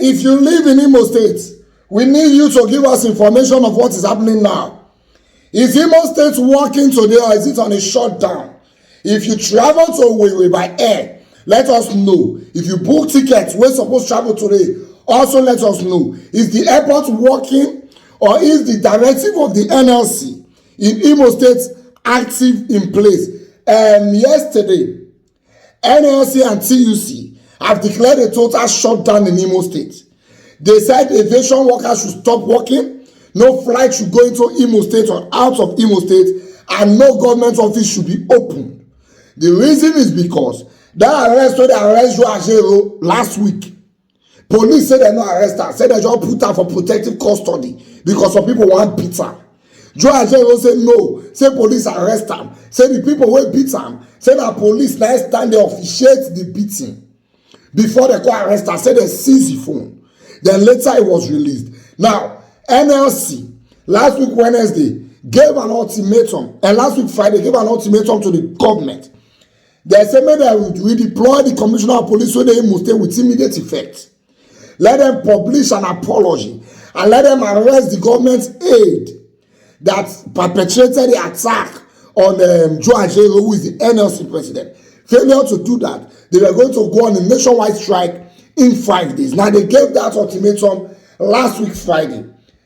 If you live in Imo State, we need you to give us information of what is happening now. Is Imo State working today or is it on a shutdown? If you travel to Owerri by air, let us know. If you book tickets, we're supposed to travel today, also let us know. Is the airport working or is the directive of the NLC in Imo State active in place? Yesterday, NLC and TUC have declared a total shutdown in Imo State. They said aviation workers should stop working, no flight should go into Imo State or out of Imo State, and no government office should be opened. The reason is because that arrest wey they arrest Ajaero last week, police say they no arrest her, say they just put her for protective custody because some people want beat her. Ajaero say no, say police arrest am, say the people wey beat am, say that police next time they officiate the beating before they go arrest her, say they seize the phone. Then later it was released. Now, NLC last week Wednesday gave an ultimatum, and last week Friday gave an ultimatum to the government. They said maybe they would redeploy the commissioner of police so they must stay with immediate effect. Let them publish an apology and let them arrest the government's aide that perpetrated the attack on Ajaero, who is the NLC president. Failure to do that, they were going to go on a nationwide strike in 5 days. Now they gave that ultimatum last week Friday,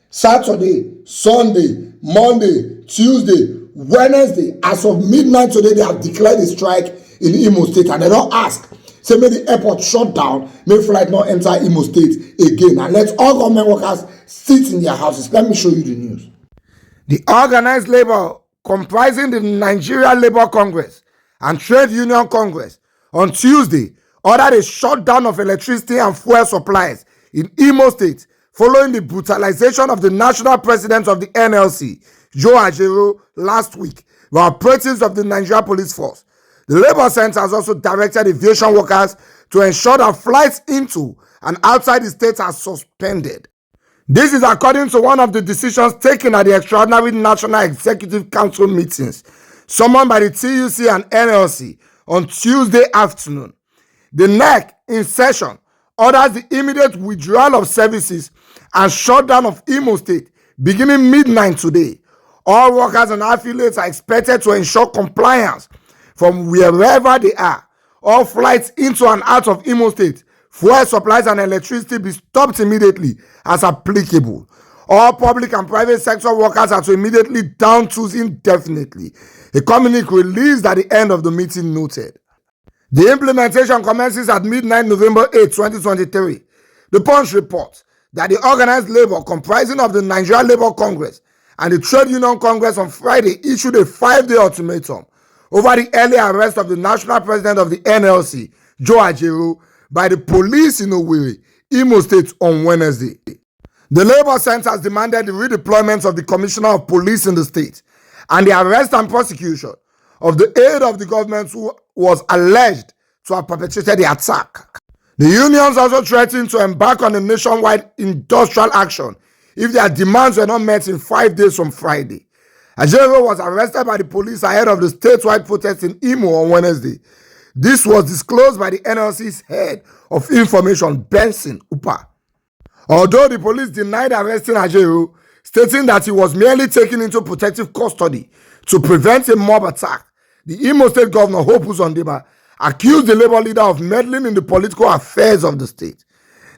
Saturday, Sunday, Monday, Tuesday, Wednesday. As of midnight today, they have declared a strike in Imo State, and they don't ask. Say may the airport shut down, may flight not enter Imo State again, and let all government workers sit in their houses. Let me show you the news. The organized labor comprising the Nigeria Labour Congress and Trade Union Congress on Tuesday ordered a shutdown of electricity and fuel supplies in Imo State following the brutalization of the national president of the NLC, Ajaero, last week by operatives of the Nigeria Police Force. The Labour Center has also directed aviation workers to ensure that flights into and outside the state are suspended. This is according to one of the decisions taken at the extraordinary National Executive Council meetings summoned by the TUC and NLC on Tuesday afternoon. The NEC in session orders the immediate withdrawal of services and shutdown of Imo State beginning midnight today. All workers and affiliates are expected to ensure compliance from wherever they are. All flights into and out of Imo State, fuel supplies and electricity be stopped immediately as applicable. All public and private sector workers are to immediately down tools indefinitely. A communique released at the end of the meeting noted. The implementation commences at midnight November 8, 2023. The Punch reports that the organized labor comprising of the Nigeria Labour Congress and the Trade Union Congress on Friday issued a 5-day ultimatum over the early arrest of the national president of the NLC, Ajaero, by the police in Owerri, Imo State on Wednesday. The Labour Center has demanded the redeployment of the Commissioner of Police in the state and the arrest and prosecution of the aide of the government who was alleged to have perpetrated the attack. The unions also threatened to embark on a nationwide industrial action if their demands were not met in 5 days from Friday. Ajaero was arrested by the police ahead of the statewide protest in Imo on Wednesday. This was disclosed by the NLC's head of information, Benson Upa. Although the police denied arresting Ajaero, stating that he was merely taken into protective custody to prevent a mob attack, the Imo State Governor, Hope Uzodimma, accused the Labour leader of meddling in the political affairs of the state.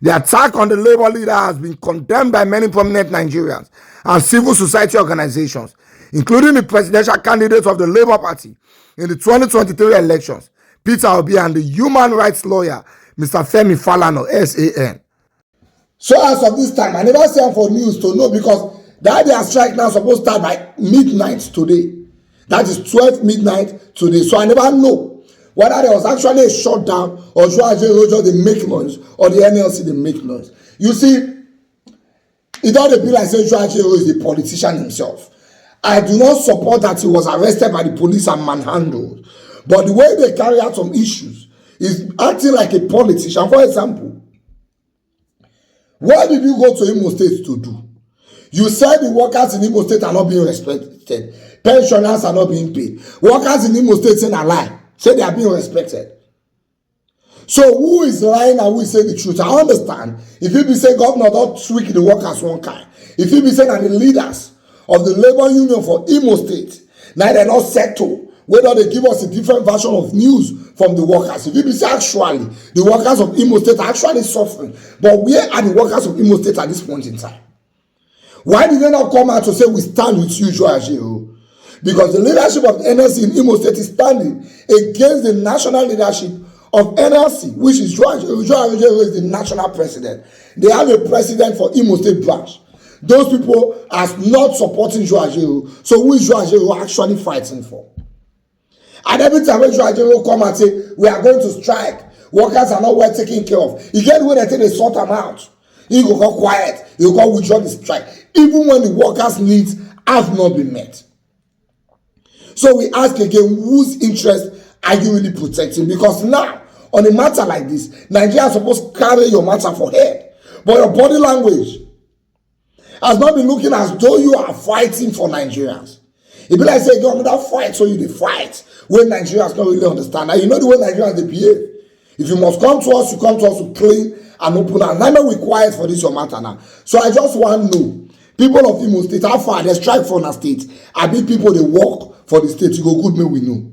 The attack on the Labour leader has been condemned by many prominent Nigerians and civil society organizations, including the presidential candidate of the Labour Party in the 2023 elections, Peter Obi, and the human rights lawyer, Mr. Femi Falana, SAN. So as of this time, I never see them for news to know because that their strike now supposed to start by midnight today. That is 12 midnight today. So I never know whether there was actually a shutdown or Ajaero just they make noise or the NLC they make noise. You see, it doesn't be like saying Ajaero is the politician himself. I do not support that he was arrested by the police and manhandled. But the way they carry out some issues is acting like a politician. For example, what did you go to Imo State to do? You said the workers in Imo State are not being respected. Pensioners are not being paid. Workers in Imo State say a lie. Say they are being respected. So who is lying and who is saying the truth? I understand. If you be saying governor don't tweak the workers one kind, if you be saying that the leaders of the labor union for Imo State, now they not settle whether they give us a different version of news from the workers. If you be saying actually the workers of Imo State are actually suffering, but where are the workers of Imo State at this point in time? Why did they not come out to say we stand with you, Ajaero? Because the leadership of the NLC in Imo State is standing against the national leadership of NLC, which is Ajaero is the national president. They have a president for Imo State branch. Those people are not supporting Ajaero. So who is Ajaero actually fighting for? And every time when Ajaero come and say, we are going to strike, workers are not well taken care of, you get when they take they sort them out. He go go quiet, he go go withdraw the strike, even when the workers' needs have not been met. So we ask again, whose interest are you really protecting? Because now, on a matter like this, Nigeria is supposed to carry your matter for head. But your body language has not been looking as though you are fighting for Nigerians. It be like say, go that fight, so you dey fight when Nigerians don't really understand. Now you know the way Nigerians they behave. If you must come to us, you come to us to clean and open. And I know we quiet for this your matter now. So I just want to know, people of Imo State, how far they strike for the state? I be people they work for the state. You go good, may we know.